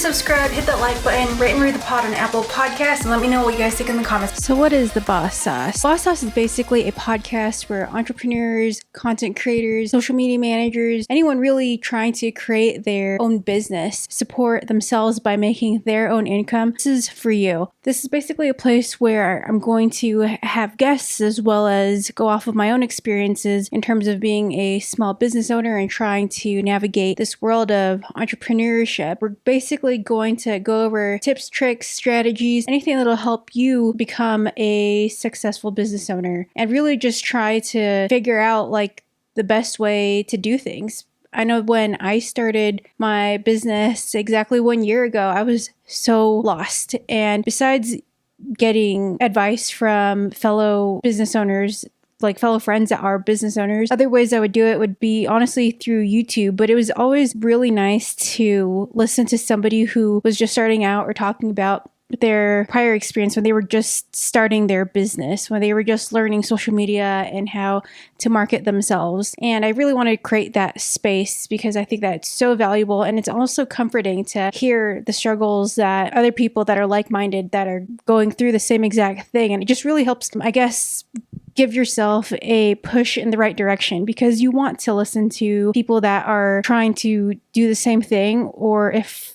subscribe, hit that like button, rate and review the pod on Apple Podcasts, and let me know what you guys think in the comments. So what is the Boss Sauce? Boss Sauce is basically a podcast where entrepreneurs, content creators, social media managers, anyone really trying to create their own business, support themselves by making their own income. This is for you. This is basically a place where I'm going to have guests as well as go off of my own experiences in terms of being a small business owner and trying to navigate this world of entrepreneurship. We're basically going to go over tips, tricks, strategies, anything that'll help you become a successful business owner and really just try to figure out like the best way to do things. I know when I started my business exactly 1 year ago, I was so lost. And besides getting advice from fellow business owners, like fellow friends that are business owners, other ways I would do it would be honestly through YouTube. But it was always really nice to listen to somebody who was just starting out or talking about their prior experience when they were just starting their business, when they were just learning social media and how to market themselves. And I really wanted to create that space because I think that it's so valuable, and it's also comforting to hear the struggles that other people that are like-minded that are going through the same exact thing. And it just really helps, I guess, give yourself a push in the right direction because you want to listen to people that are trying to do the same thing, or if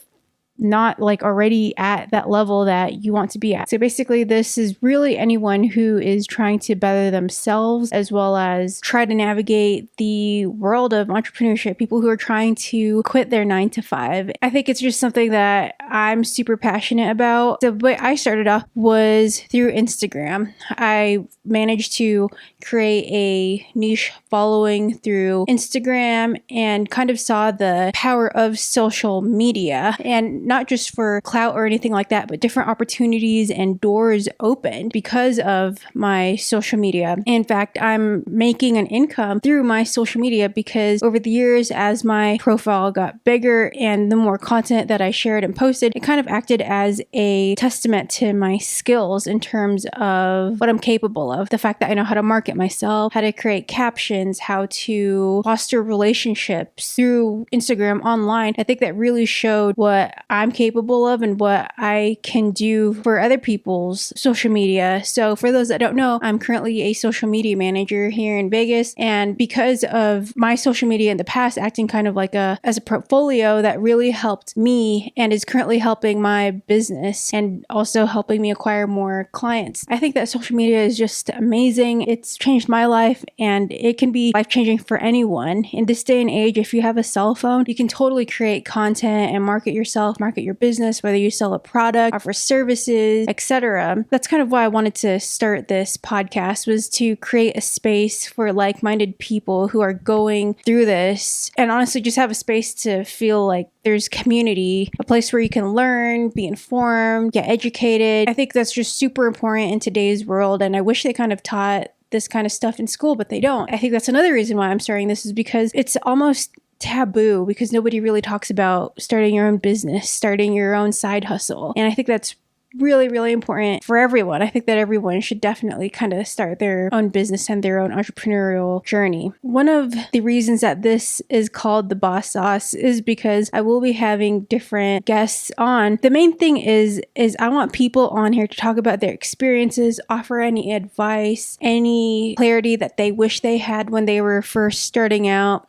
not like already at that level that you want to be at. So basically this is really anyone who is trying to better themselves as well as try to navigate the world of entrepreneurship, people who are trying to quit their 9-to-5. I think it's just something that I'm super passionate about. The way I started off was through Instagram. I managed to create a niche following through Instagram and kind of saw the power of social media, and not just for clout or anything like that, but different opportunities and doors opened because of my social media. In fact, I'm making an income through my social media because over the years, as my profile got bigger and the more content that I shared and posted, it kind of acted as a testament to my skills in terms of what I'm capable of. The fact that I know how to market myself, how to create captions, how to foster relationships through Instagram online. I think that really showed what I'm capable of and what I can do for other people's social media. So for those that don't know, I'm currently a social media manager here in Vegas. And because of my social media in the past acting kind of like as a portfolio, that really helped me and is currently helping my business and also helping me acquire more clients. I think that social media is just amazing. It's changed my life and it can be life-changing for anyone. In this day and age, if you have a cell phone, you can totally create content and market yourself, market your business, whether you sell a product, offer services, etc. That's kind of why I wanted to start this podcast, was to create a space for like-minded people who are going through this, and honestly just have a space to feel like there's community, a place where you can learn, be informed, get educated. I think that's just super important in today's world, and I wish they kind of taught this kind of stuff in school, but they don't. I think that's another reason why I'm starting this, is because it's almost taboo because nobody really talks about starting your own business, starting your own side hustle. And I think that's really, really important for everyone. I think that everyone should definitely kind of start their own business and their own entrepreneurial journey. One of the reasons that this is called the Boss Sauce is because I will be having different guests on. The main thing is I want people on here to talk about their experiences, offer any advice, any clarity that they wish they had when they were first starting out.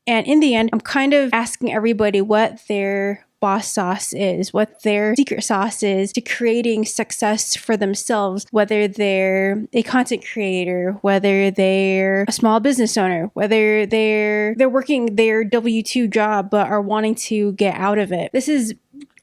And in the end, I'm kind of asking everybody what their boss sauce is, what their secret sauce is to creating success for themselves, whether they're a content creator, whether they're a small business owner, whether they're working their W-2 job but are wanting to get out of it. This is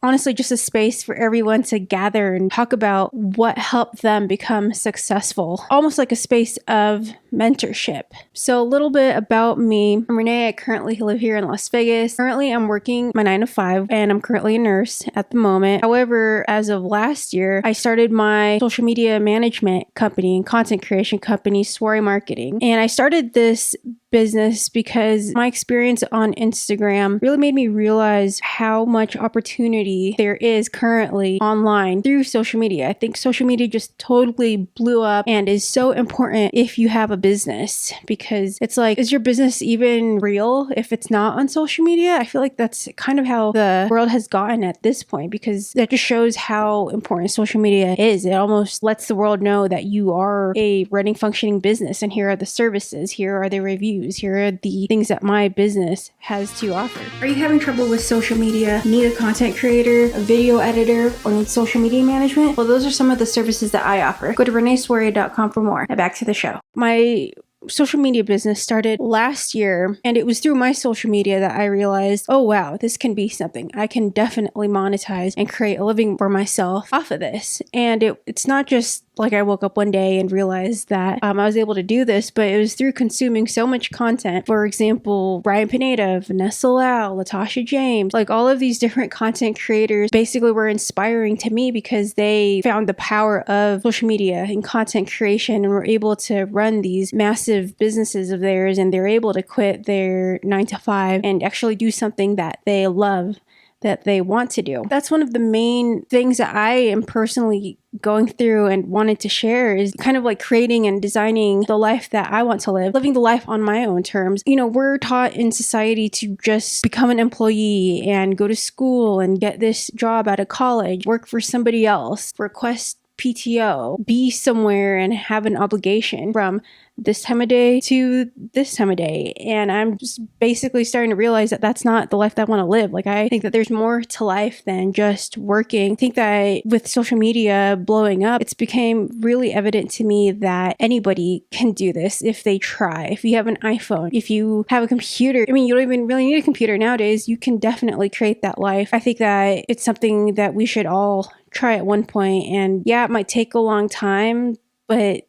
honestly just a space for everyone to gather and talk about what helped them become successful. Almost like a space of mentorship. So a little bit about me. I'm Renee. I currently live here in Las Vegas. Currently, I'm working my 9-to-5 and I'm currently a nurse at the moment. However, as of last year, I started my social media management company and content creation company, Soiree Marketing. And I started this business because my experience on Instagram really made me realize how much opportunity there is currently online through social media. I think social media just totally blew up and is so important if you have a business, because it's like, is your business even real if it's not on social media? I feel like that's kind of how the world has gotten at this point, because that just shows how important social media is. It almost lets the world know that you are a running, functioning business, and here are the services, here are the reviews, here are the things that my business has to offer. Are you having trouble with social media? Need a content creator, a video editor, or need social media management? Well, those are some of the services that I offer. Go to reneesoiree.com for more. Now back to the show. My social media business started last year, and it was through my social media that I realized, oh wow, this can be something. I can definitely monetize and create a living for myself off of this. And it's not just like I woke up one day and realized that I was able to do this, but it was through consuming so much content. For example, Brian Pineda, Vanessa Lau, Latasha James, like all of these different content creators basically were inspiring to me because they found the power of social media and content creation and were able to run these massive businesses of theirs, and they're able to quit their 9-to-5 and actually do something that they love, that they want to do. That's one of the main things that I am personally going through and wanted to share, is kind of like creating and designing the life that I want to live, living the life on my own terms. You know, we're taught in society to just become an employee and go to school and get this job out of college, work for somebody else, request PTO, be somewhere and have an obligation from this time of day to this time of day. And I'm just basically starting to realize that that's not the life that I want to live. Like, I think that there's more to life than just working. I think that with social media blowing up, it's became really evident to me that anybody can do this if they try. If you have an iPhone, if you have a computer, I mean, you don't even really need a computer nowadays. You can definitely create that life. I think that it's something that we should all try at one point. And yeah, it might take a long time, but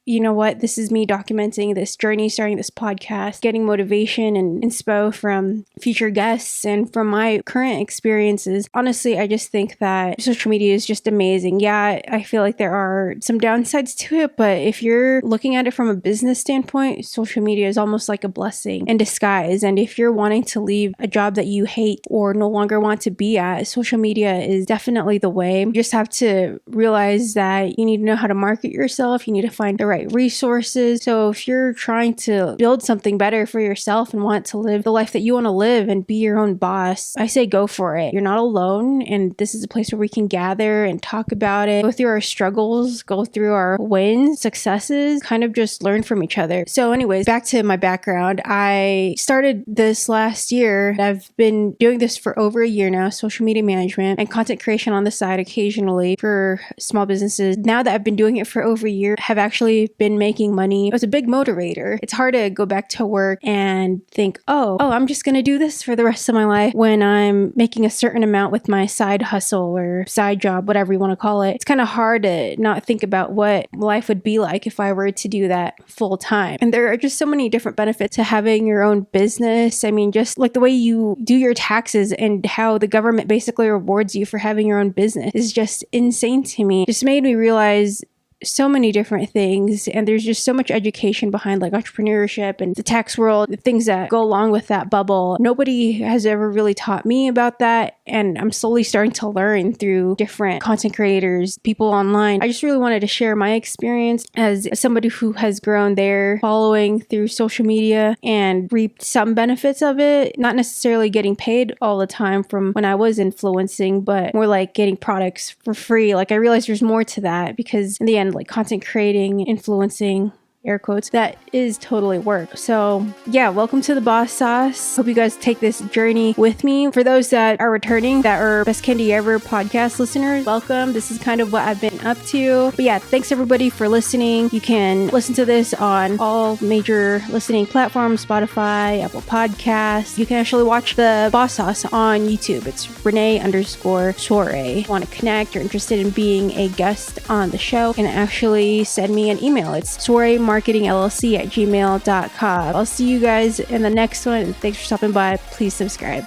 you know what? This is me documenting this journey, starting this podcast, getting motivation and inspo from future guests and from my current experiences. Honestly, I just think that social media is just amazing. Yeah, I feel like there are some downsides to it, but if you're looking at it from a business standpoint, social media is almost like a blessing in disguise. And if you're wanting to leave a job that you hate or no longer want to be at, social media is definitely the way. You just have to realize that you need to know how to market yourself. You need to find the right resources. So if you're trying to build something better for yourself and want to live the life that you want to live and be your own boss, I say go for it. You're not alone, and this is a place where we can gather and talk about it, go through our struggles, go through our wins, successes, kind of just learn from each other. So anyways, back to my background. I started this last year. I've been doing this for over a year now, social media management and content creation on the side occasionally for small businesses. Now that I've been doing it for over a year, have actually been making money. It was a big motivator. It's hard to go back to work and think, oh, I'm just going to do this for the rest of my life when I'm making a certain amount with my side hustle or side job, whatever you want to call it. It's kind of hard to not think about what life would be like if I were to do that full time. And there are just so many different benefits to having your own business. I mean, just like the way you do your taxes and how the government basically rewards you for having your own business is just insane to me. It just made me realize so many different things, and there's just so much education behind like entrepreneurship and the tax world, the things that go along with that bubble. Nobody has ever really taught me about that, and I'm slowly starting to learn through different content creators, people online. I just really wanted to share my experience as somebody who has grown their following through social media and reaped some benefits of it, not necessarily getting paid all the time from when I was influencing, but more like getting products for free. Like, I realized there's more to that, because in the end, like content creating, influencing, air quotes, that is totally work. So yeah, welcome to the Boss Sauce. Hope you guys take this journey with me. For those that are returning, that are Best Candy Ever podcast listeners, welcome. This is kind of what I've been up to. But yeah, thanks everybody for listening. You can listen to this on all major listening platforms, Spotify, Apple Podcasts. You can actually watch the Boss Sauce on YouTube. It's Renee_Soiree. If you want to connect, you're interested in being a guest on the show, you can actually send me an email. It's soireemarketingllc@gmail.com. I'll see you guys in the next one. Thanks for stopping by. Please subscribe.